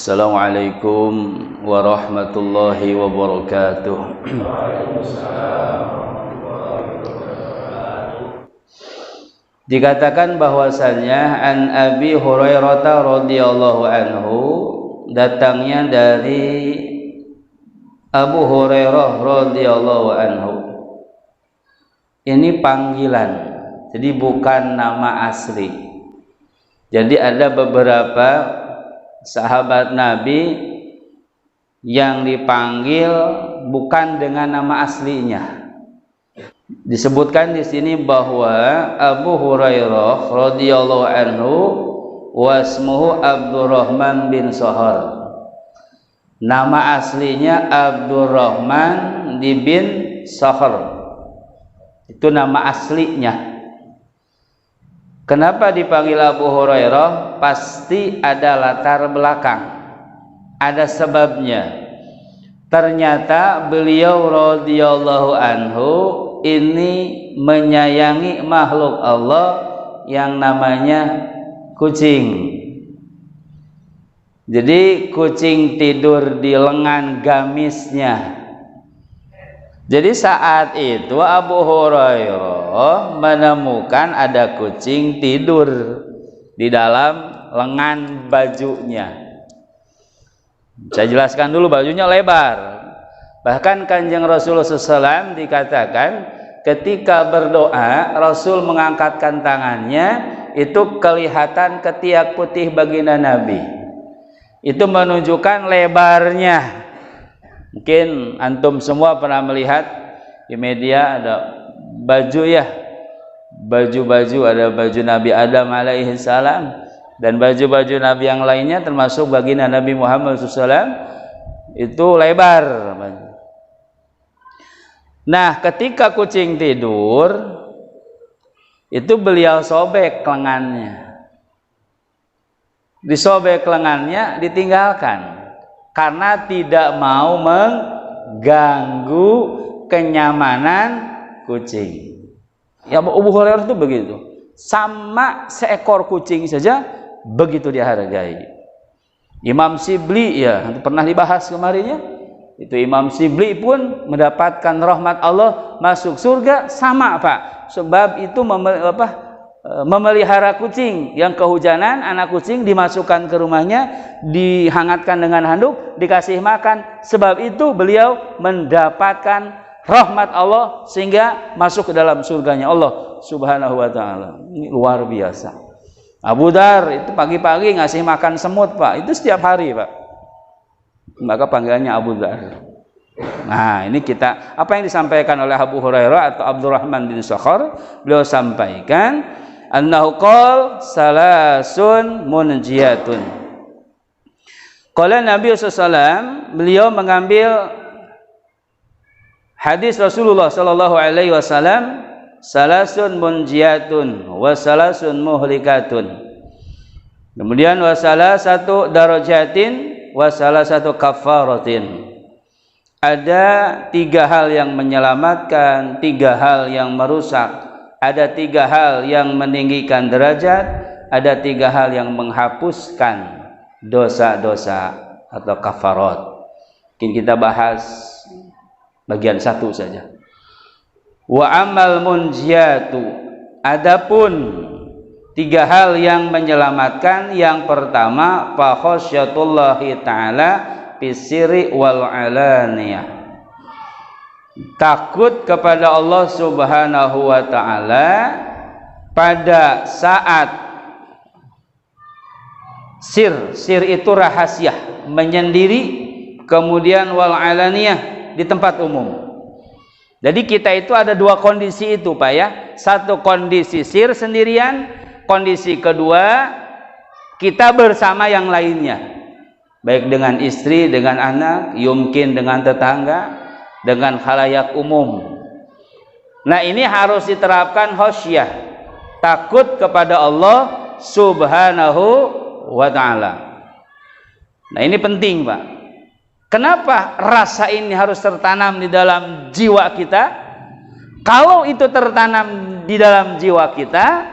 Assalamualaikum warahmatullahi wabarakatuh. Dikatakan bahwasannya an Abi Hurairah radhiyallahu anhu, datangnya dari Abu Hurairah radhiyallahu anhu. Ini panggilan, jadi bukan nama asli. Jadi ada beberapa sahabat Nabi yang dipanggil bukan dengan nama aslinya. Disebutkan di sini bahwa Abu Hurairah radhiyallahu anhu wasmuhu Abdurrahman bin Sahar. Nama aslinya Abdurrahman bin Sahar. Itu nama aslinya. Kenapa dipanggil Abu Hurairah? Pasti ada latar belakang, ada sebabnya. Ternyata beliau radhiyallahu anhu ini menyayangi makhluk Allah yang namanya kucing. Jadi kucing tidur di lengan gamisnya. Jadi saat itu Abu Hurairah menemukan ada kucing tidur di dalam lengan bajunya. Saya jelaskan dulu, bajunya lebar. Bahkan Kanjeng Rasulullah SAW dikatakan ketika berdoa Rasul mengangkatkan tangannya, itu kelihatan ketiak putih baginda Nabi. Itu menunjukkan lebarnya. Mungkin antum semua pernah melihat di media ada baju ya, baju-baju, ada baju Nabi Adam alaihi salam dan baju-baju Nabi yang lainnya termasuk baginda Nabi Muhammad SAW itu lebar. Nah, ketika kucing tidur itu beliau sobek lengannya, disobek lengannya, ditinggalkan karena tidak mau mengganggu kenyamanan kucing. Ya, Abu Hurairah itu begitu. Sama seekor kucing saja begitu dihargai. Imam Shibli ya, pernah dibahas kemarin ya. Itu Imam Shibli pun mendapatkan rahmat Allah, masuk surga sama Pak. Sebab itu memelihara kucing yang kehujanan, anak kucing dimasukkan ke rumahnya, dihangatkan dengan handuk, dikasih makan. Sebab itu beliau mendapatkan rahmat Allah sehingga masuk ke dalam surganya Allah Subhanahu wa ta'ala. Ini luar biasa. Abu Dar itu pagi-pagi ngasih makan semut Pak, itu setiap hari Pak. Maka panggilannya Abu Dar. Nah, ini kita apa yang disampaikan oleh Abu Hurairah atau Abdurrahman bin Sakhar, beliau sampaikan annahu qala salasun munjiyatun. Qala Nabi SAW, beliau mengambil hadis Rasulullah sallallahu alaihi wasallam, salasun munjiyatun wa salasun muhlikatun. Kemudian wa salasatu darajatin wa salasatu kafaratin. Ada 3 hal yang menyelamatkan, 3 hal yang merusak, ada 3 hal yang meninggikan derajat, ada 3 hal yang menghapuskan dosa-dosa atau kafarat. Mungkin kita bahas bagian 1 saja. Wa amal munjiyatu, adapun 3 hal yang menyelamatkan, yang pertama fa khasyatullahi ta'ala fisiri wal alaniyah, takut kepada Allah Subhanahu wa ta'ala pada saat sir itu rahasia, menyendiri, kemudian wal alaniyah di tempat umum. Jadi kita itu ada 2 kondisi itu Pak ya. Satu kondisi sir sendirian, kondisi kedua kita bersama yang lainnya. Baik dengan istri, dengan anak, yumkin dengan tetangga, dengan khalayak umum. Nah, ini harus diterapkan khasyah, takut kepada Allah Subhanahu wa ta'ala. Nah, ini penting Pak. Kenapa rasa ini harus tertanam di dalam jiwa kita? Kalau itu tertanam di dalam jiwa kita,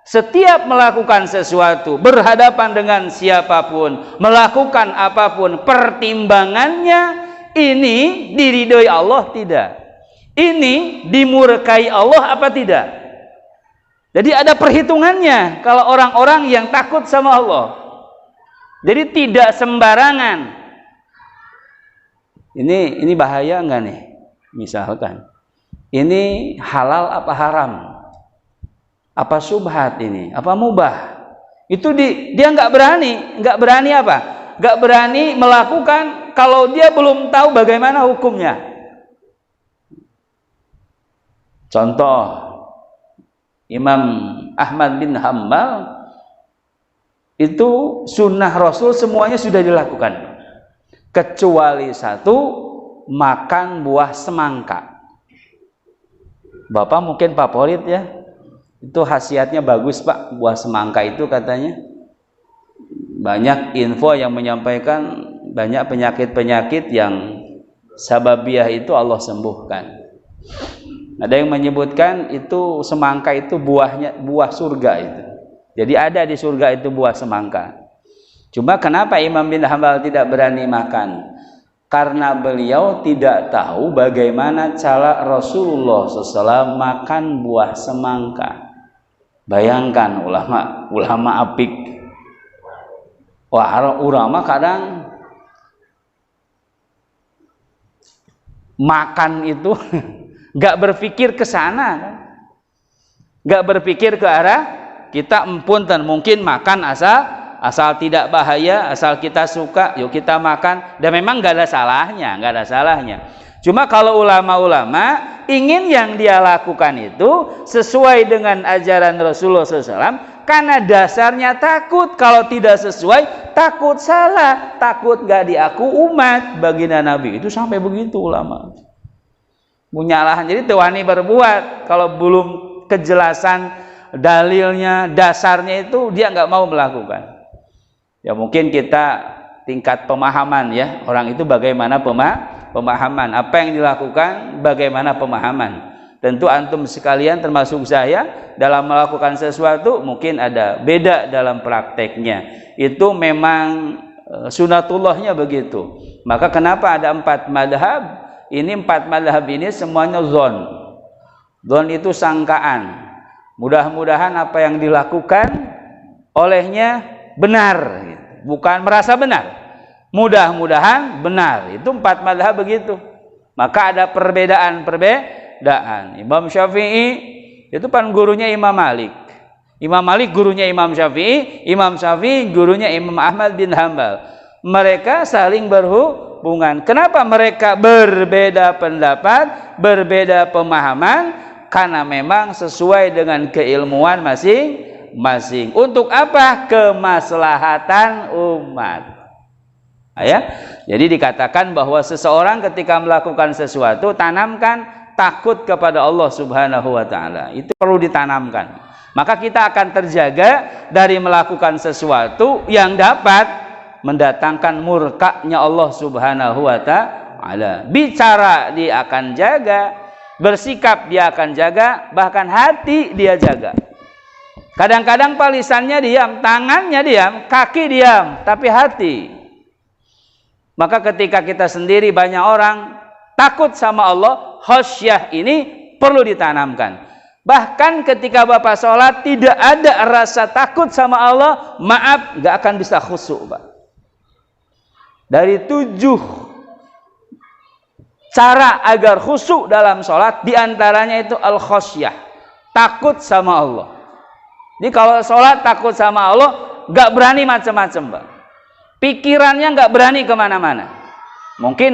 Setiap melakukan sesuatu, berhadapan dengan siapapun, melakukan apapun, pertimbangannya ini diridhoi Allah tidak? Ini dimurkai Allah apa tidak? Jadi ada perhitungannya kalau orang-orang yang takut sama Allah. Jadi tidak sembarangan. Ini bahaya enggak nih? Misalkan ini halal apa haram? Apa syubhat ini? Apa mubah? Itu dia nggak berani apa? Nggak berani melakukan kalau dia belum tahu bagaimana hukumnya. Contoh, Imam Ahmad bin Hambal itu sunnah Rasul semuanya sudah dilakukan, kecuali satu, makan buah semangka. Bapak mungkin favorit ya. Itu khasiatnya bagus Pak, buah semangka itu katanya. Banyak info yang menyampaikan banyak penyakit-penyakit yang sababiah itu Allah sembuhkan. Ada yang menyebutkan itu semangka itu buah surga itu. Jadi ada di surga itu buah semangka. Cuma kenapa Imam bin Hambal tidak berani makan? Karena beliau tidak tahu bagaimana cara Rasulullah SAW makan buah semangka. Bayangkan ulama apik. Wah, ulama kadang makan itu nggak berpikir ke sana, kan? Nggak berpikir ke arah kita empunten mungkin makan asal tidak bahaya, asal kita suka, yuk kita makan. Dan memang nggak ada salahnya. Cuma kalau ulama-ulama ingin yang dia lakukan itu sesuai dengan ajaran Rasulullah SAW, karena dasarnya takut. Kalau tidak sesuai, takut salah, takut nggak diaku umat baginda Nabi. Itu sampai begitu ulama. Punya lahan, jadi tewani berbuat kalau belum kejelasan dalilnya, dasarnya itu dia nggak mau melakukan. Ya mungkin kita tingkat pemahaman ya, orang itu bagaimana pemahaman, apa yang dilakukan, bagaimana pemahaman. Tentu antum sekalian termasuk saya dalam melakukan sesuatu mungkin ada beda dalam prakteknya. Itu memang sunatullahnya begitu. Maka kenapa ada 4 madhab? Ini 4 madhab ini semuanya zon. Zon itu sangkaan. Mudah-mudahan apa yang dilakukan olehnya benar, bukan merasa benar. Mudah-mudahan benar. Itu 4 madhab begitu. Maka ada perbedaan. Imam Syafi'i itu kan gurunya Imam Malik. Imam Malik gurunya Imam Syafi'i. Imam Syafi'i gurunya Imam Ahmad bin Hambal. Mereka saling berhubungan. Kenapa mereka berbeda pendapat, berbeda pemahaman? Karena memang sesuai dengan keilmuan masing-masing. Untuk apa? Kemaslahatan umat. Ya, jadi dikatakan bahwa seseorang ketika melakukan sesuatu, tanamkan takut kepada Allah Subhanahu wa Ta'ala. Itu perlu ditanamkan. Maka kita akan terjaga dari melakukan sesuatu yang dapat mendatangkan murkanya Allah Subhanahu wa Ta'ala. Bicara dia akan jaga, bersikap dia akan jaga, bahkan hati dia jaga. Kadang-kadang lisannya diam, tangannya diam, kaki diam, tapi hati. Maka ketika kita sendiri banyak orang takut sama Allah, khasyah ini perlu ditanamkan. Bahkan ketika Bapak sholat tidak ada rasa takut sama Allah, maaf, gak akan bisa khusyuk, Pak. Dari 7 cara agar khusyuk dalam sholat, diantaranya itu al-khasyah, takut sama Allah. Jadi kalau sholat takut sama Allah, gak berani macam-macam, Pak. Pikirannya gak berani kemana-mana. Mungkin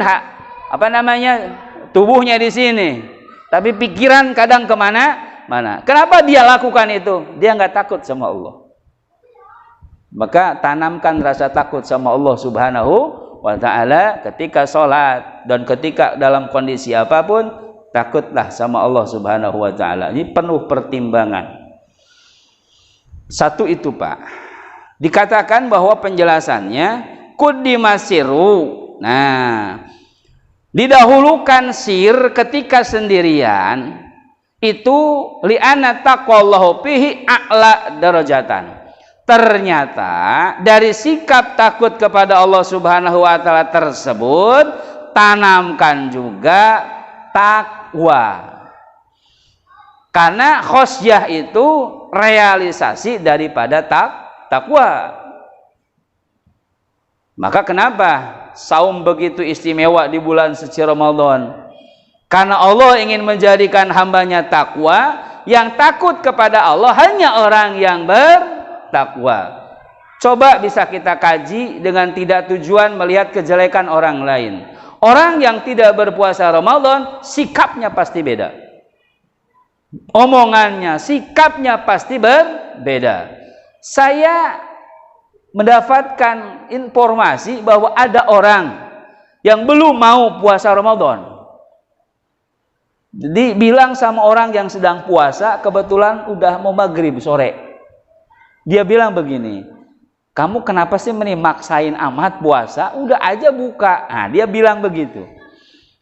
tubuhnya di sini, tapi pikiran kadang kemana-mana. Kenapa dia lakukan itu? Dia nggak takut sama Allah. Maka tanamkan rasa takut sama Allah Subhanahu wa Ta'ala ketika sholat dan ketika dalam kondisi apapun, takutlah sama Allah Subhanahu wa Ta'ala. Ini penuh pertimbangan. Satu itu, Pak. Dikatakan bahwa penjelasannya kuddimasiru. Nah, didahulukan sir ketika sendirian itu li'anna taqwallahu fihi a'la darajatan. Ternyata dari sikap takut kepada Allah Subhanahu wa taala tersebut tanamkan juga takwa. Karena khosyah itu realisasi daripada takwa. Maka kenapa saum begitu istimewa di bulan suci Ramadan? Karena Allah ingin menjadikan hambanya takwa. Yang takut kepada Allah hanya orang yang bertakwa. Coba bisa kita kaji dengan tidak tujuan melihat kejelekan orang lain. Orang yang tidak berpuasa Ramadan sikapnya pasti beda. Omongannya, sikapnya pasti berbeda. Saya mendapatkan informasi bahwa ada orang yang belum mau puasa Ramadan. Jadi bilang sama orang yang sedang puasa, kebetulan udah mau maghrib sore. Dia bilang begini, kamu kenapa sih maksain amat puasa? Udah aja buka. Nah, dia bilang begitu.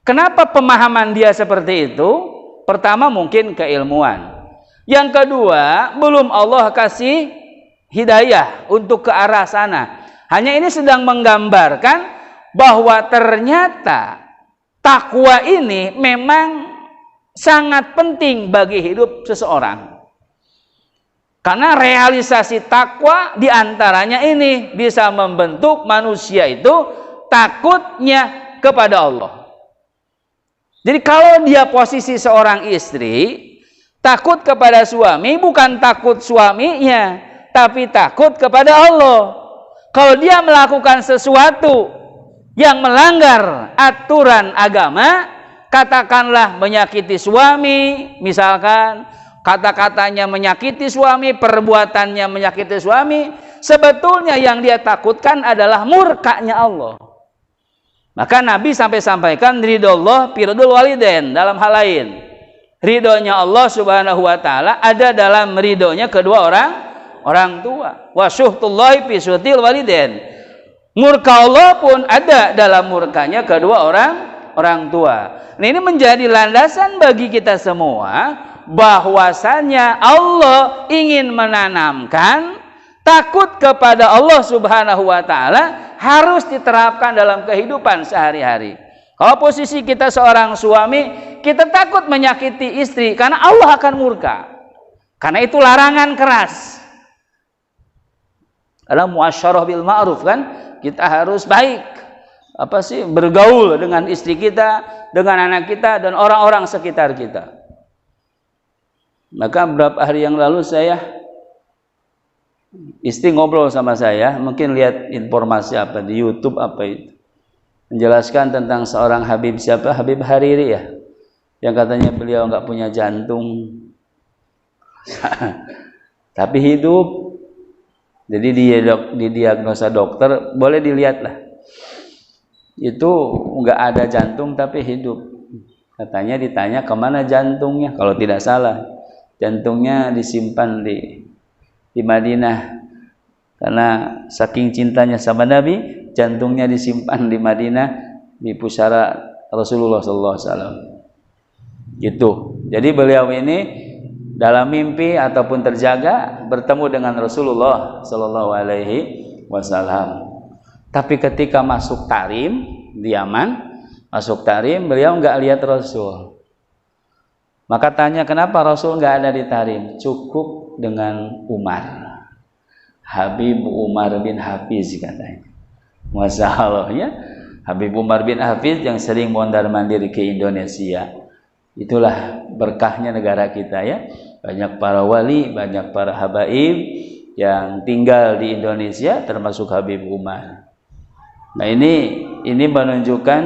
Kenapa pemahaman dia seperti itu? Pertama mungkin keilmuan. Yang kedua, belum Allah kasih hidayah untuk ke arah sana. Hanya ini sedang menggambarkan bahwa ternyata takwa ini memang sangat penting bagi hidup seseorang. Karena realisasi takwa diantaranya ini bisa membentuk manusia itu takutnya kepada Allah. Jadi kalau dia posisi seorang istri, takut kepada suami bukan takut suaminya, tapi takut kepada Allah. Kalau dia melakukan sesuatu yang melanggar aturan agama, katakanlah menyakiti suami, misalkan kata-katanya menyakiti suami, perbuatannya menyakiti suami, sebetulnya yang dia takutkan adalah murkanya Allah. Maka Nabi sampai sampaikan ridho Allah firidul walidain dalam hal lain. Ridhonya Allah Subhanahu wa taala ada dalam ridhonya kedua orang tua. Wa syuhtullahi fi syuhtil walidain. Murka Allah pun ada dalam murkanya kedua orang tua. Nah, ini menjadi landasan bagi kita semua bahwasanya Allah ingin menanamkan takut kepada Allah Subhanahu wa taala harus diterapkan dalam kehidupan sehari-hari. Kalau posisi kita seorang suami, kita takut menyakiti istri karena Allah akan murka. Karena itu larangan keras. Ada muasyarah bil ma'ruf kan? Kita harus baik. Bergaul dengan istri kita, dengan anak kita dan orang-orang sekitar kita. Maka beberapa hari yang lalu istri ngobrol sama saya, mungkin lihat informasi apa di YouTube apa itu, menjelaskan tentang seorang Habib Habib Hariri ya, yang katanya beliau nggak punya jantung, tapi hidup. Jadi didiagnosa dokter, boleh dilihat lah, itu nggak ada jantung tapi hidup. Katanya ditanya kemana jantungnya, kalau tidak salah jantungnya disimpan di Madinah, karena saking cintanya sama Nabi, jantungnya disimpan di Madinah di pusara Rasulullah SAW. Gitu. Jadi beliau ini dalam mimpi ataupun terjaga bertemu dengan Rasulullah SAW. Tapi ketika masuk Tarim di Yaman, beliau nggak lihat Rasul. Maka tanya kenapa Rasul nggak ada di Tarim? Cukup dengan Umar, Habib Umar bin Hafiz katanya. Masya Allah ya, Habib Umar bin Hafiz yang sering mondar-mandir ke Indonesia. Itulah berkahnya negara kita ya. Banyak para wali, banyak para habaib yang tinggal di Indonesia, termasuk Habib Umar. Nah ini menunjukkan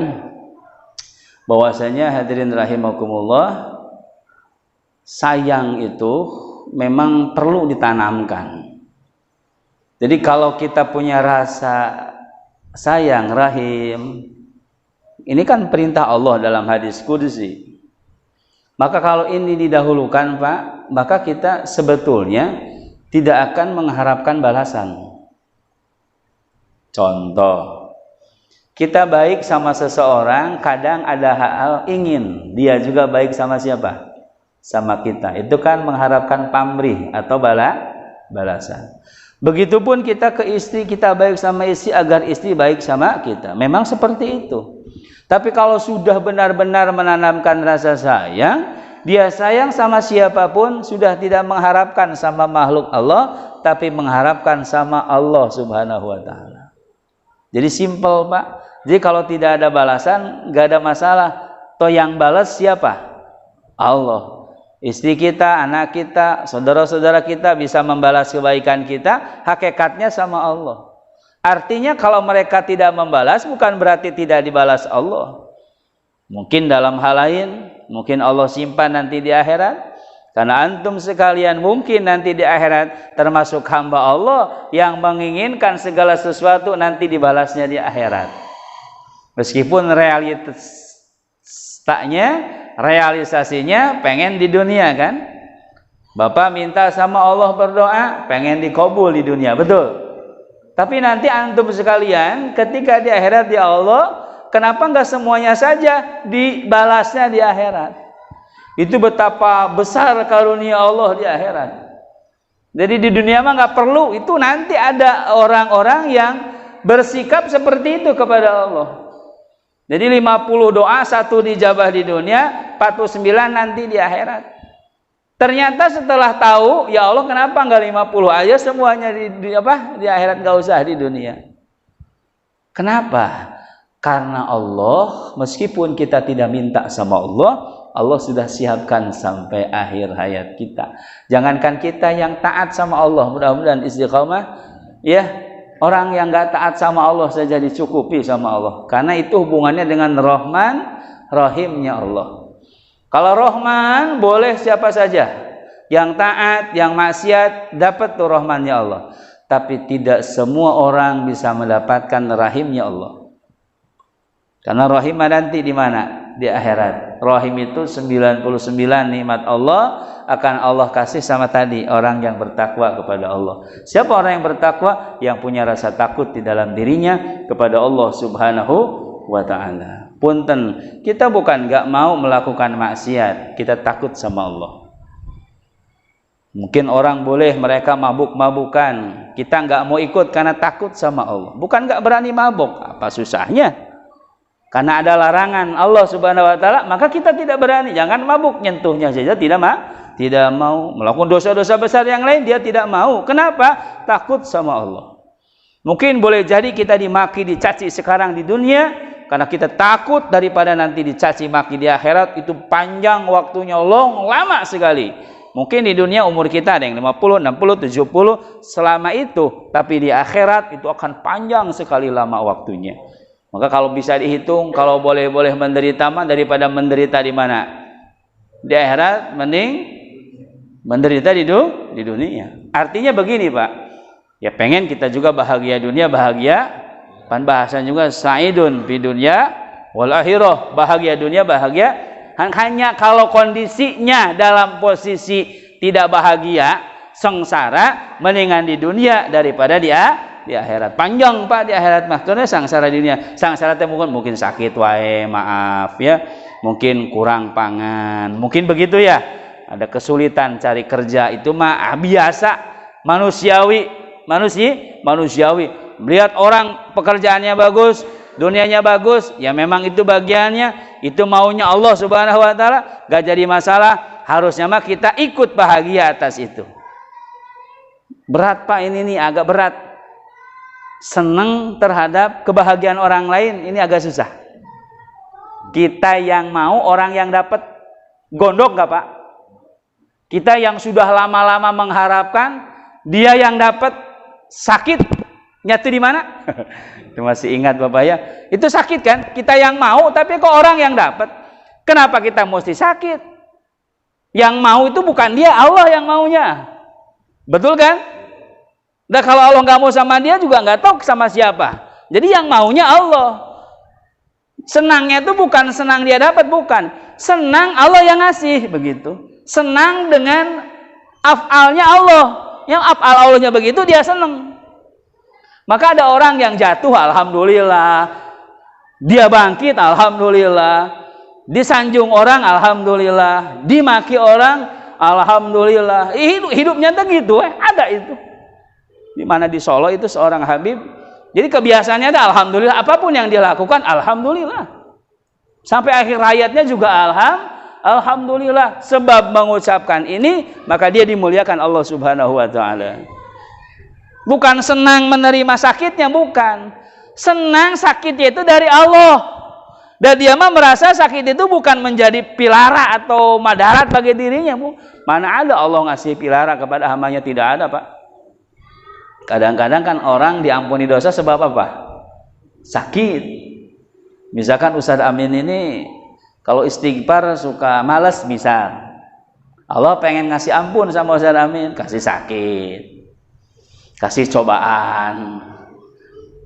bahwasanya hadirin rahimakumullah, sayang itu memang perlu ditanamkan. Jadi kalau kita punya rasa sayang, rahim, ini kan perintah Allah dalam hadis qudsi. Maka kalau ini didahulukan Pak, maka kita sebetulnya tidak akan mengharapkan balasan. Contoh, kita baik sama seseorang, kadang ada hal ingin dia juga baik sama siapa? sama kita. Itu kan mengharapkan pamrih atau balasan. Begitupun kita ke istri, kita baik sama istri agar istri baik sama kita. Memang seperti itu. Tapi kalau sudah benar-benar menanamkan rasa sayang, dia sayang sama siapapun, sudah tidak mengharapkan sama makhluk Allah, tapi mengharapkan sama Allah Subhanahu wa Ta'ala. Jadi simple, Pak. Jadi kalau tidak ada balasan, nggak ada masalah. Toh yang balas siapa? Allah. Istri kita, anak kita, saudara-saudara kita bisa membalas kebaikan kita, hakikatnya sama Allah. Artinya kalau mereka tidak membalas, bukan berarti tidak dibalas Allah. Mungkin dalam hal lain, mungkin Allah simpan nanti di akhirat. Karena antum sekalian mungkin nanti di akhirat termasuk hamba Allah yang menginginkan segala sesuatu nanti dibalasnya di akhirat. Meskipun realisasinya pengen di dunia kan. Bapak minta sama Allah berdoa, pengen dikabul di dunia, betul. Tapi nanti antum sekalian ketika di akhirat di Allah, kenapa enggak semuanya saja dibalasnya di akhirat? Itu betapa besar karunia Allah di akhirat. Jadi di dunia mah nggak perlu, itu nanti ada orang-orang yang bersikap seperti itu kepada Allah. Jadi 50 doa, 1 dijabah di dunia, 49 nanti di akhirat. Ternyata setelah tahu, ya Allah kenapa nggak 50 aja semuanya di akhirat, nggak usah di dunia. Kenapa? Karena Allah, meskipun kita tidak minta sama Allah, Allah sudah siapkan sampai akhir hayat kita. Jangankan kita yang taat sama Allah, mudah-mudahan istiqamah, ya, orang yang nggak taat sama Allah saja dicukupi sama Allah. Karena itu hubungannya dengan Rahman, Rahimnya Allah. Kalau Rahman boleh siapa saja, yang taat, yang maksiat dapat tuh Rahmannya Allah. Tapi tidak semua orang bisa mendapatkan Rahimnya Allah. Karena rahim nanti di mana? Di akhirat. Rahim itu 99 nikmat Allah akan Allah kasih sama tadi orang yang bertakwa kepada Allah. Siapa orang yang bertakwa? Yang punya rasa takut di dalam dirinya kepada Allah Subhanahu wa Ta'ala. Punten, kita bukan enggak mau melakukan maksiat, kita takut sama Allah. Mungkin orang boleh mereka mabuk-mabukan, kita enggak mau ikut karena takut sama Allah. Bukan enggak berani mabuk, apa susahnya? Karena ada larangan Allah Subhanahu wa Ta'ala, maka kita tidak berani. Jangan mabuk, nyentuhnya saja tidak mau. Melakukan dosa-dosa besar yang lain dia tidak mau. Kenapa? Takut sama Allah. Mungkin boleh jadi kita dimaki, dicaci sekarang di dunia karena kita takut daripada nanti dicaci maki di akhirat, itu panjang waktunya, lama sekali. Mungkin di dunia umur kita ada yang 50, 60, 70 selama itu, tapi di akhirat itu akan panjang sekali lama waktunya. Maka kalau bisa dihitung, kalau boleh menderita mah daripada menderita di mana? Di akhirat, mending menderita di dunia. Artinya begini, Pak. Ya pengen kita juga bahagia dunia, bahagia. Pan bahasan juga sa'idun fi dunya wal akhirah. Bahagia dunia, bahagia. Hanya kalau kondisinya dalam posisi tidak bahagia, sengsara, mendingan di dunia daripada di akhirat. Panjang, Pak, di akhirat mah. Karena sangsara di dunia, sangsara teh mungkin sakit wae, maaf ya. Mungkin kurang pangan, mungkin begitu ya. Ada kesulitan cari kerja, itu mah biasa, manusiawi. Melihat orang pekerjaannya bagus, dunianya bagus, ya memang itu bagiannya, itu maunya Allah Subhanahu wa Ta'ala, gak jadi masalah. Harusnya mah kita ikut bahagia atas itu. Berat, Pak, ini nih agak berat. Senang terhadap kebahagiaan orang lain, ini agak susah. Kita yang mau, orang yang dapat, gondok nggak, Pak? Kita yang sudah lama-lama mengharapkan, dia yang dapat sakit, nyatu di mana? Itu masih ingat, Bapak ya? Itu sakit kan? Kita yang mau, tapi kok orang yang dapat? Kenapa kita mesti sakit? Yang mau itu bukan dia, Allah yang maunya. Betul kan? Nah kalau Allah nggak mau sama dia juga nggak tahu sama siapa. Jadi yang maunya Allah. Senangnya itu bukan senang dia dapat, bukan. Senang Allah yang ngasih, begitu. Senang dengan af'alnya Allah. Yang af'al Allahnya begitu dia senang. Maka ada orang yang jatuh, alhamdulillah. Dia bangkit, alhamdulillah. disanjung orang alhamdulillah, dimaki orang alhamdulillah. Hidupnya tuh gitu, ada itu. Di mana di Solo itu seorang Habib, jadi kebiasaannya ada alhamdulillah, apapun yang dia lakukan alhamdulillah. Sampai akhir hayatnya juga alhamdulillah. Sebab mengucapkan ini maka dia dimuliakan Allah Subhanahu wa taala. Bukan senang menerima sakitnya, bukan. Senang sakitnya itu dari Allah. Dan dia mah merasa sakit itu bukan menjadi pilara atau madarat bagi dirinya, Bu. Mana ada Allah ngasih pilara kepada hambanya, tidak ada, Pak. Kadang-kadang kan orang diampuni dosa sebab apa? Sakit. Misalkan Ustadz Amin ini kalau istighfar suka malas, misal. Allah pengen ngasih ampun sama Ustadz Amin, kasih sakit. Kasih cobaan.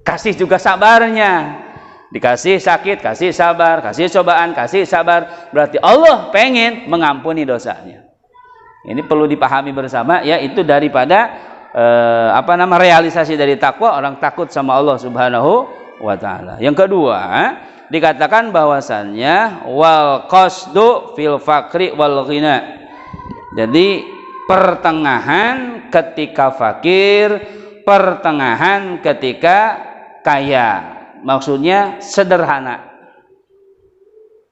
Kasih juga sabarnya. Dikasih sakit, kasih sabar, kasih cobaan, kasih sabar. Berarti Allah pengen mengampuni dosanya. Ini perlu dipahami bersama, ya, itu daripada realisasi dari takwa, orang takut sama Allah Subhanahu wa taala. Yang kedua, dikatakan bahwasannya wal qasdu fil fakri wal ghina. Jadi pertengahan ketika fakir, pertengahan ketika kaya. Maksudnya sederhana.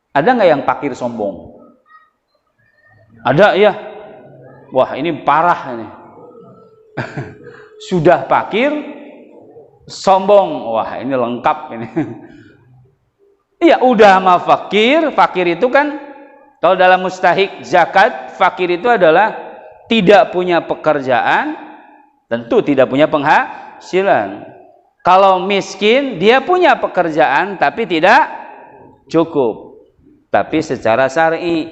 Ada nggak yang fakir sombong? Ada, ya. Wah, ini parah ini. Sudah fakir sombong. Wah, ini lengkap ini. Iya, udah mah fakir. Fakir itu kan kalau dalam mustahik zakat, fakir itu adalah tidak punya pekerjaan, tentu tidak punya penghasilan. Kalau miskin, dia punya pekerjaan tapi tidak cukup. Tapi secara syar'i,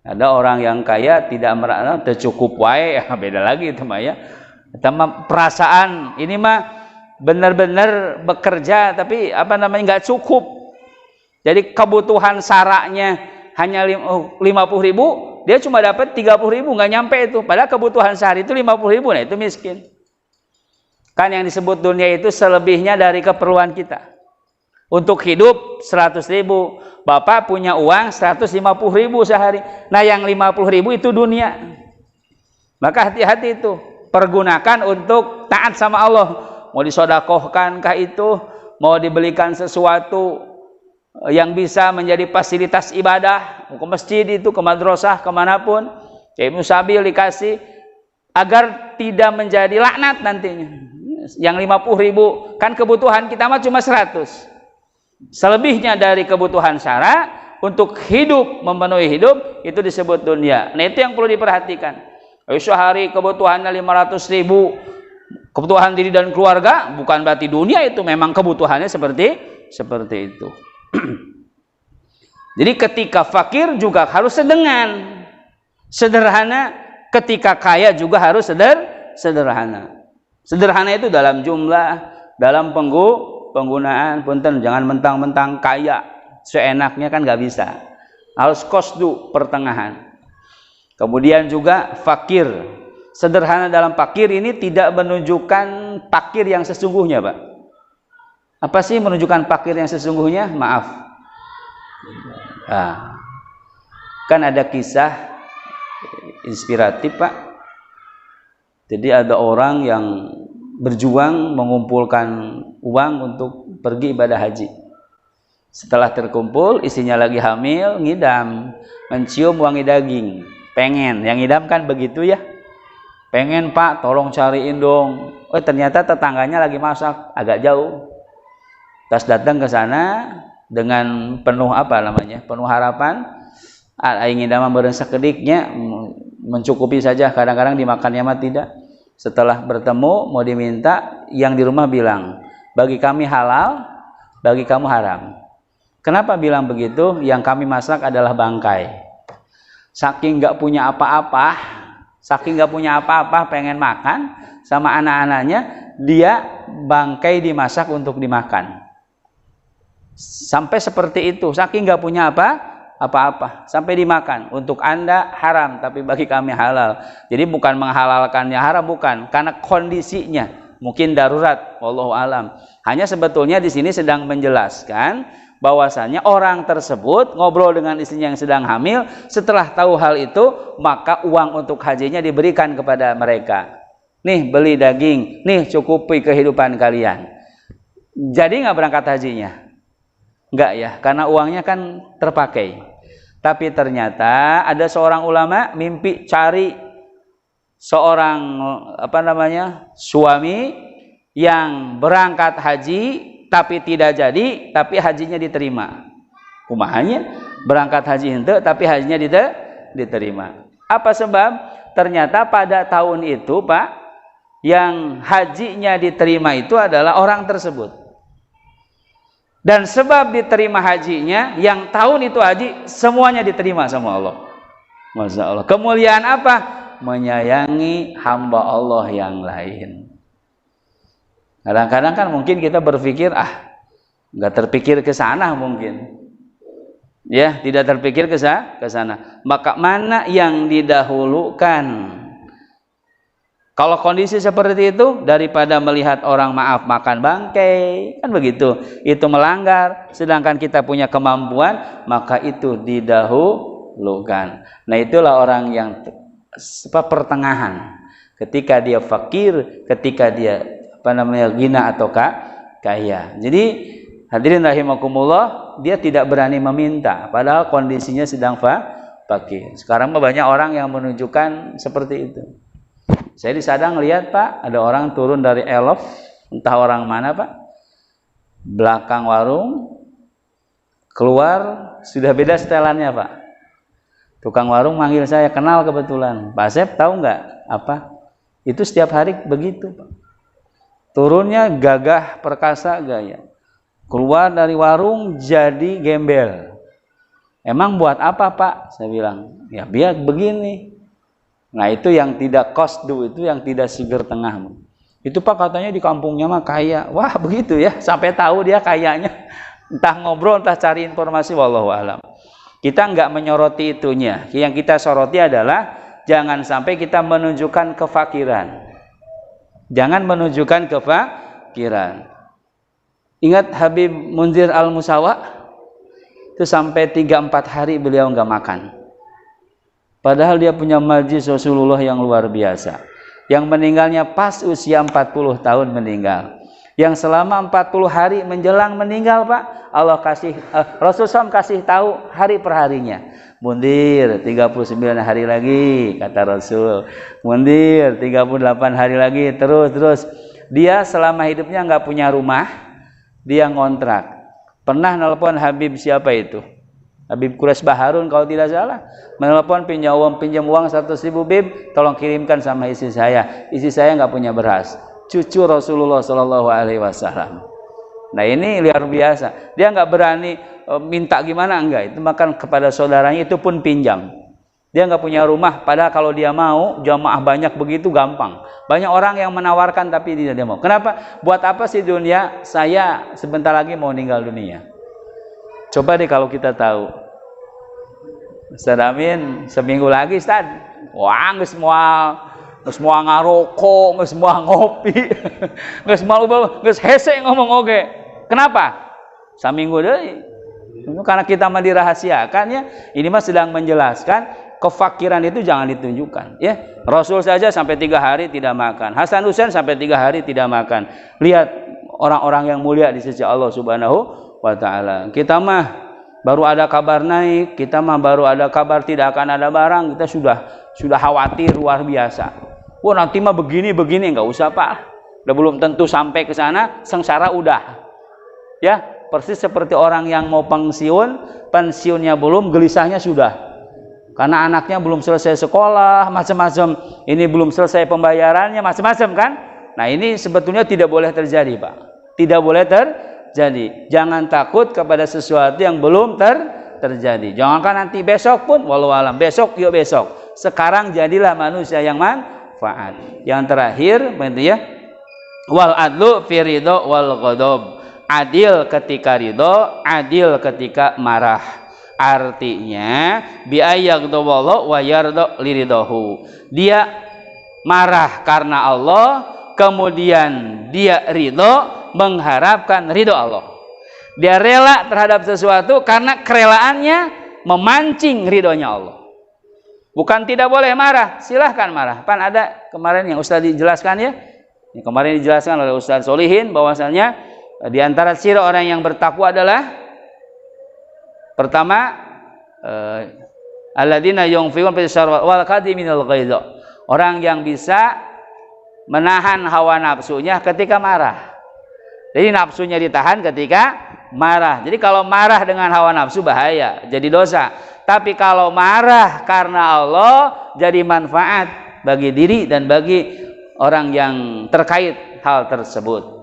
ada orang yang kaya tidak merasa cukup wae, beda lagi itu mah, ya. Perasaan ini mah benar-benar bekerja tapi nggak cukup. Jadi kebutuhan saraknya hanya 50.000, dia cuma dapat 30.000, nggak nyampe itu. Padahal kebutuhan sehari itu 50.000, nah itu miskin. Kan yang disebut dunia itu selebihnya dari keperluan kita. Untuk hidup 100.000, Bapak punya uang 150.000 sehari. Nah yang 50.000 itu dunia. Maka hati-hati itu. Pergunakan untuk taat sama Allah. Mau disodakohkankah itu, mau dibelikan sesuatu yang bisa menjadi fasilitas ibadah, ke masjid itu, ke madrasah, kemanapun, Ibnu Sabil dikasih, agar tidak menjadi laknat nantinya. Yang 50.000 kan kebutuhan kita mah cuma 100. Selebihnya dari kebutuhan syara untuk hidup, memenuhi hidup, itu disebut dunia. Nah itu yang perlu diperhatikan. Sehari kebutuhannya 500.000, kebutuhan diri dan keluarga, bukan berarti dunia itu, memang kebutuhannya seperti itu. Jadi ketika fakir juga harus sederhana, ketika kaya juga harus sederhana. Sederhana itu dalam jumlah, dalam penggunaan. Punten, jangan mentang-mentang kaya seenaknya, kan nggak bisa. Harus qasdu, pertengahan. Kemudian juga fakir. Sederhana dalam fakir ini tidak menunjukkan fakir yang sesungguhnya, Pak. Apa sih menunjukkan fakir yang sesungguhnya? Maaf. Kan ada kisah inspiratif, Pak. Jadi ada orang yang berjuang mengumpulkan uang untuk pergi ibadah haji. Setelah terkumpul, istrinya lagi hamil, ngidam, mencium wangi daging. Pengen, yang ngidam kan begitu ya. Pengen, Pak, tolong cariin dong. Oh, ternyata tetangganya lagi masak, agak jauh. Tas datang ke sana dengan penuh penuh harapan. Ingin damang berensak kediknya, mencukupi saja, kadang-kadang dimakannya mah tidak. Setelah bertemu mau diminta, yang di rumah bilang, bagi kami halal, bagi kamu haram. Kenapa bilang begitu? Yang kami masak adalah bangkai. Saking nggak punya apa-apa, pengen makan sama anak-anaknya, dia bangkai dimasak untuk dimakan. Sampai seperti itu, saking nggak punya apa-apa sampai dimakan. Untuk Anda haram, tapi bagi kami halal. Jadi bukan menghalalkannya haram, bukan, karena kondisinya mungkin darurat, wallahu alam. Hanya sebetulnya di sini sedang menjelaskan bahwasanya orang tersebut ngobrol dengan istrinya yang sedang hamil, setelah tahu hal itu maka uang untuk hajinya diberikan kepada mereka. Nih beli daging, nih cukupi kehidupan kalian. Jadi nggak berangkat hajinya? Enggak ya, karena uangnya kan terpakai. Tapi ternyata ada seorang ulama mimpi cari seorang suami yang berangkat haji tapi tidak jadi, tapi hajinya diterima. Kumahanya berangkat haji henteu tapi hajinya diterima. Apa sebab? Ternyata pada tahun itu, Pak, yang hajinya diterima itu adalah orang tersebut. Dan sebab diterima hajinya, yang tahun itu haji, semuanya diterima sama Allah. Masya Allah. Kemuliaan apa? Menyayangi hamba Allah yang lain. Kadang-kadang kan mungkin kita berpikir, nggak terpikir ke sana mungkin. Ya, tidak terpikir ke sana. Maka mana yang didahulukan? Kalau kondisi seperti itu, daripada melihat orang makan bangkai, kan begitu, itu melanggar, sedangkan kita punya kemampuan, maka itu didahulukan. Nah, itulah orang yang pertengahan, ketika dia fakir, ketika dia ghina atau kaya. Jadi hadirin rahimakumullah, dia tidak berani meminta, padahal kondisinya sedang fakir. Sekarang banyak orang yang menunjukkan seperti itu. Saya di Sadang lihat, Pak, ada orang turun dari Elof, entah orang mana, Pak, belakang warung, keluar, sudah beda setelannya, Pak. Tukang warung manggil saya, kenal kebetulan. Pak Asep tahu nggak apa? Itu setiap hari begitu, Pak. Turunnya gagah perkasa gaya. Keluar dari warung jadi gembel. Emang buat apa, Pak? Saya bilang, ya biar begini. Nah, itu yang tidak qasdu, itu yang tidak sigar tengah. Itu, Pak, katanya di kampungnya mah kaya. Wah, begitu ya, sampai tahu dia kayanya. Entah ngobrol, entah cari informasi, wallahu alam. Kita enggak menyoroti itunya. Yang kita soroti adalah jangan sampai kita menunjukkan kefakiran. Jangan menunjukkan kefakiran. Ingat Habib Munzir Al-Musawa? Itu sampai 3-4 hari beliau enggak makan. Padahal dia punya majlis Rasulullah yang luar biasa. Yang meninggalnya pas usia 40 tahun meninggal. Yang selama 40 hari menjelang meninggal, Pak, Rasul SAW kasih tahu hari per harinya. Mundir 39 hari lagi, kata Rasul. Mundir 38 hari lagi, terus. Dia selama hidupnya nggak punya rumah, dia ngontrak. Pernah nelpon Habib siapa itu? Habib Quraisy Baharun kalau tidak salah, menelpon pinjam uang 100.000, Bib, tolong kirimkan sama istri saya. Istri saya nggak punya beras. Cucu Rasulullah Shallallahu Alaihi Wasallam. Nah, ini luar biasa. Dia nggak berani minta gimana, enggak. Itu makan kepada saudaranya, itu pun pinjam. Dia nggak punya rumah, padahal kalau dia mau jamaah banyak begitu gampang. Banyak orang yang menawarkan tapi tidak dia mau. Kenapa? Buat apa sih dunia? Saya sebentar lagi mau meninggal dunia. Coba deh kalau kita tahu. Ustaz Amin, seminggu lagi, Ustaz. Wah, nggak semua ngarokok, nggak semua ngopi, nggak semua nggak hese ngomong oke. Kenapa? Saminggu deh. Karena kita mah dirahasiakan ya. Ini mah sedang menjelaskan kefakiran itu jangan ditunjukkan. Ya, Rasul saja sampai 3 hari tidak makan. Hasan Husain sampai 3 hari tidak makan. Lihat orang-orang yang mulia di sisi Allah Subhanahu wa ta'ala. Kita mah baru ada kabar naik, kita mah baru ada kabar tidak akan ada barang, kita sudah khawatir luar biasa. Wah, nanti mah begini enggak usah, Pak. Udah belum tentu sampai ke sana, sengsara udah. Ya, persis seperti orang yang mau pensiunnya belum, gelisahnya sudah. Karena anaknya belum selesai sekolah, macam-macam. Ini belum selesai pembayarannya, macam-macam kan? Nah, ini sebetulnya tidak boleh terjadi, Pak. Tidak boleh terjadi. Jangan takut kepada sesuatu yang belum terjadi. Jangankan nanti besok pun, walau alam, besok yuk besok. Sekarang jadilah manusia yang manfaat. Yang terakhir, ya, wal adlu fi ridho wal ghadab. Adil ketika ridho, adil ketika marah. Artinya bi ayyaghdallahu wa yarda liridahu. Dia marah karena Allah, kemudian dia ridho mengharapkan ridho Allah. Dia rela terhadap sesuatu karena kerelaannya memancing ridhonya Allah. Bukan tidak boleh marah, silahkan marah. Pan ada kemarin yang Ustaz dijelaskan ya. Kemarin dijelaskan oleh Ustaz Solihin bahwasanya di antara ciri orang yang bertakwa adalah pertama alladzina yunfiqun fis sarra wal qadiminal ghaidh. Orang yang bisa menahan hawa nafsunya ketika marah. Jadi nafsunya ditahan ketika marah. Jadi kalau marah dengan hawa nafsu bahaya, jadi dosa. Tapi kalau marah karena Allah jadi manfaat bagi diri dan bagi orang yang terkait hal tersebut.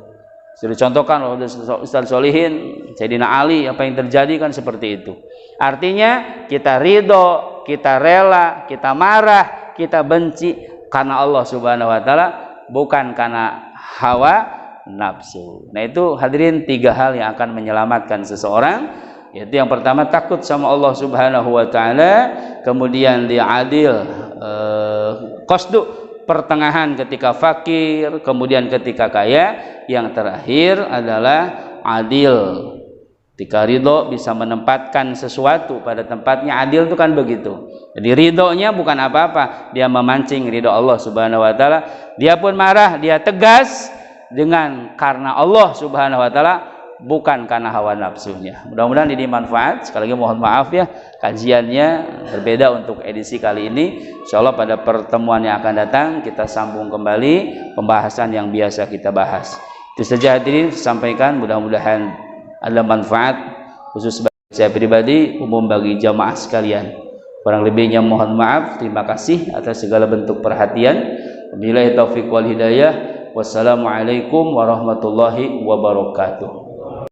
Sudah dicontohkan oleh Ustaz Solihin, Sayyidina Ali, apa yang terjadi kan seperti itu. Artinya kita ridho, kita rela, kita marah, kita benci karena Allah Subhanahu wa taala, bukan karena hawa nafsu. Nah itu hadirin 3 hal yang akan menyelamatkan seseorang, yaitu yang pertama takut sama Allah Subhanahu wa taala, kemudian dia adil, qasdu pertengahan ketika fakir, kemudian ketika kaya, yang terakhir adalah adil. Ketika ridho bisa menempatkan sesuatu pada tempatnya, adil itu kan begitu. Jadi ridhonya bukan apa-apa, dia memancing ridho Allah Subhanahu wa taala. Dia pun marah, dia tegas dengan karena Allah Subhanahu wa taala, bukan karena hawa nafsunya. Mudah-mudahan ini manfaat. Sekali lagi mohon maaf ya, kajiannya berbeda untuk edisi kali ini. Insyaallah pada pertemuan yang akan datang kita sambung kembali pembahasan yang biasa kita bahas. Itu saja hadirin sampaikan, mudah-mudahan ada manfaat khusus bagi saya pribadi, umum bagi jamaah sekalian. Kurang lebihnya mohon maaf. Terima kasih atas segala bentuk perhatian. Wabillahi taufiq wal hidayah. Wassalamualaikum warahmatullahi wabarakatuh.